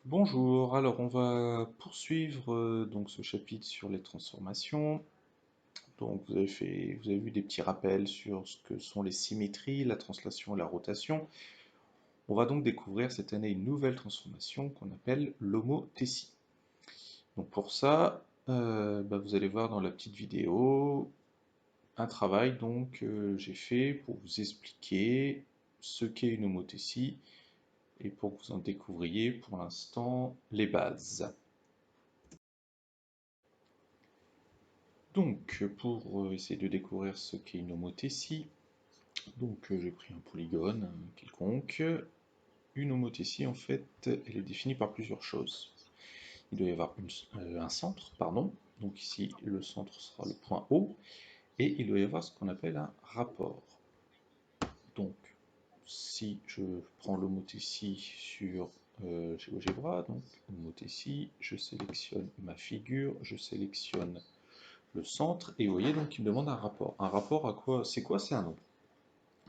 Bonjour, alors on va poursuivre donc ce chapitre sur les transformations. Donc vous avez vu des petits rappels sur ce que sont les symétries, la translation et la rotation. On va donc découvrir cette année une nouvelle transformation qu'on appelle l'homothétie. Donc pour ça, vous allez voir dans la petite vidéo un travail donc j'ai fait pour vous expliquer ce qu'est une homothétie et pour que vous en découvriez pour l'instant les bases. Donc, pour essayer de découvrir ce qu'est une homothétie, j'ai pris un polygone quelconque. Une homothétie, en fait, elle est définie par plusieurs choses. Il doit y avoir un centre, pardon. Donc ici, le centre sera le point O, et il doit y avoir ce qu'on appelle un rapport. Donc, si je prends l'homothétie sur GeoGebra, donc homothétie, je sélectionne ma figure, je sélectionne le centre, et vous voyez, donc il me demande un rapport. Un rapport à quoi? C'est quoi? C'est un nombre.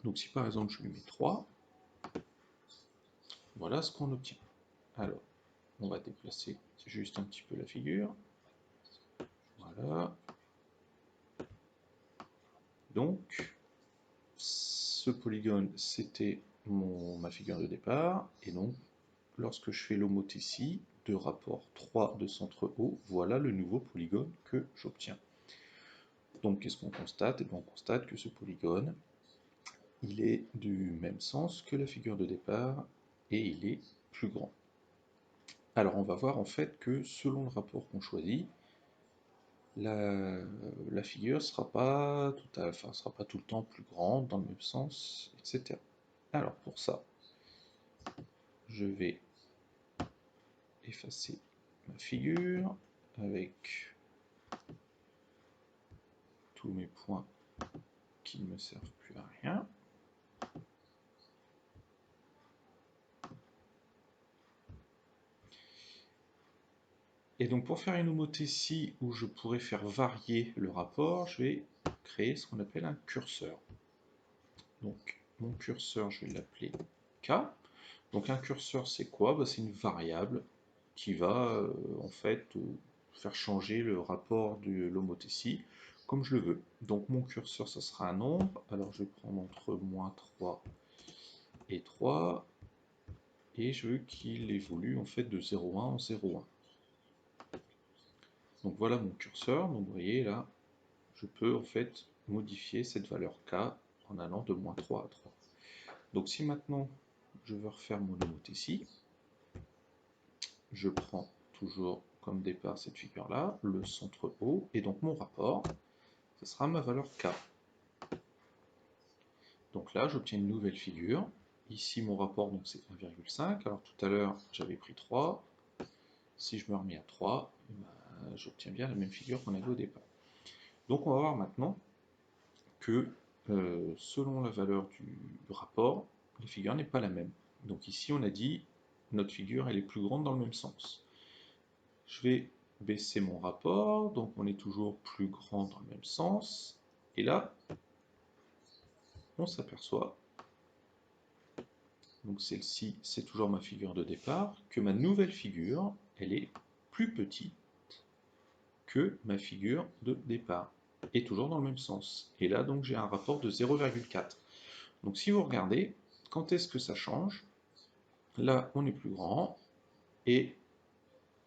Donc si par exemple je lui mets 3, voilà ce qu'on obtient. Alors, on va déplacer juste un petit peu la figure. Voilà. Donc, ce polygone, c'était ma figure de départ. Et donc, lorsque je fais l'homothétie de rapport 3 de centre O, voilà le nouveau polygone que j'obtiens. Donc, qu'est-ce qu'on constate? On constate que ce polygone, il est du même sens que la figure de départ et il est plus grand. Alors on va voir en fait que selon le rapport qu'on choisit, la figure sera pas sera pas tout le temps plus grande dans le même sens, etc. Alors pour ça, je vais effacer ma figure avec tous mes points qui ne me servent plus à rien. Et donc pour faire une homothétie où je pourrais faire varier le rapport, je vais créer ce qu'on appelle un curseur. Donc mon curseur, je vais l'appeler K. Donc un curseur, c'est quoi? C'est une variable qui va en fait faire changer le rapport de l'homothétie comme je le veux. Donc mon curseur, ça sera un nombre. Alors je vais prendre entre -3 et 3 et je veux qu'il évolue en fait de 0,1 en 0,1. Donc voilà mon curseur. Donc vous voyez là, je peux en fait modifier cette valeur k en allant de -3 à 3. Donc si maintenant je veux refaire mon homothétie, je prends toujours comme départ cette figure-là, le centre O, et donc mon rapport, ce sera ma valeur K. Donc là, j'obtiens une nouvelle figure. Ici, mon rapport, donc c'est 1,5. Alors tout à l'heure, j'avais pris 3. Si je me remets à 3, j'obtiens bien la même figure qu'on avait au départ. Donc on va voir maintenant que selon la valeur du rapport, la figure n'est pas la même. Donc ici, on a dit, notre figure, elle est plus grande dans le même sens. Je vais baisser mon rapport, donc on est toujours plus grand dans le même sens. Et là, on s'aperçoit, donc celle-ci, c'est toujours ma figure de départ, que ma nouvelle figure, elle est plus petite que ma figure de départ, et toujours dans le même sens. Et là, donc, j'ai un rapport de 0,4. Donc si vous regardez, quand est-ce que ça change? Là, on est plus grand, et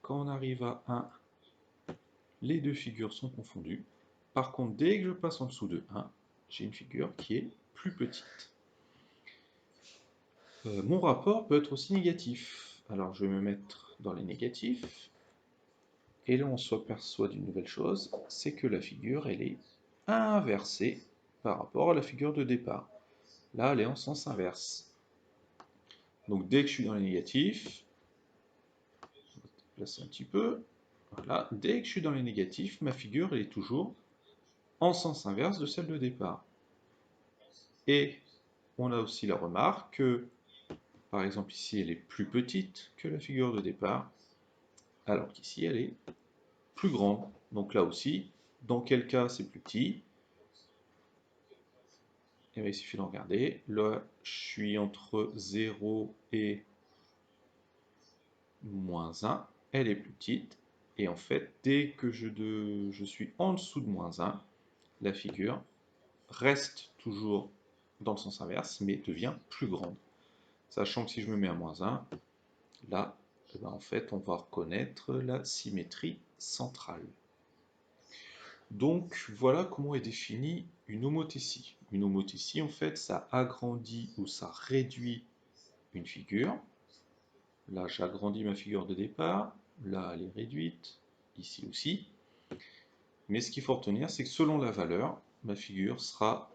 quand on arrive à 1, les deux figures sont confondues. Par contre, dès que je passe en dessous de 1, j'ai une figure qui est plus petite. Mon rapport peut être aussi négatif. Alors je vais me mettre dans les négatifs. Et là on s'aperçoit d'une nouvelle chose, c'est que la figure elle est inversée par rapport à la figure de départ. Là elle est en sens inverse. Donc dès que je suis dans les négatifs, on va placer un petit peu, voilà, dès que je suis dans les négatifs, ma figure elle est toujours en sens inverse de celle de départ. Et on a aussi la remarque que, par exemple ici, elle est plus petite que la figure de départ, alors qu'ici, elle est plus grande. Donc là aussi, dans quel cas c'est plus petit? Et bien, il suffit de regarder. Là, je suis entre 0 et moins 1, elle est plus petite. Et en fait, dès que je suis en dessous de moins 1, la figure reste toujours dans le sens inverse, mais devient plus grande. Sachant que si je me mets à moins 1, là, eh ben, en fait, on va reconnaître la symétrie centrale. Donc, voilà comment est définie une homothétie. Une homothétie, en fait, ça agrandit ou ça réduit une figure. Là, j'agrandis ma figure de départ. Là, elle est réduite. Ici aussi. Mais ce qu'il faut retenir, c'est que selon la valeur, ma figure sera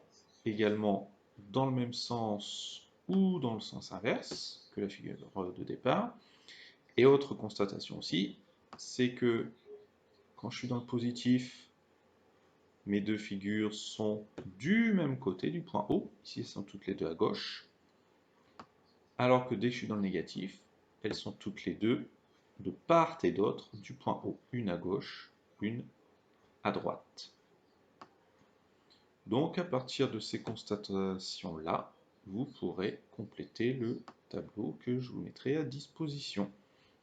également dans le même sens ou dans le sens inverse que la figure de départ. Et autre constatation aussi, c'est que quand je suis dans le positif, mes deux figures sont du même côté du point O. Ici, elles sont toutes les deux à gauche. Alors que dès que je suis dans le négatif, elles sont toutes les deux de part et d'autre du point O. Une à gauche, une à droite. Donc, à partir de ces constatations-là, vous pourrez compléter le tableau que je vous mettrai à disposition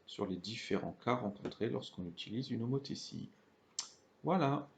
sur les différents cas rencontrés lorsqu'on utilise une homothétie. Voilà.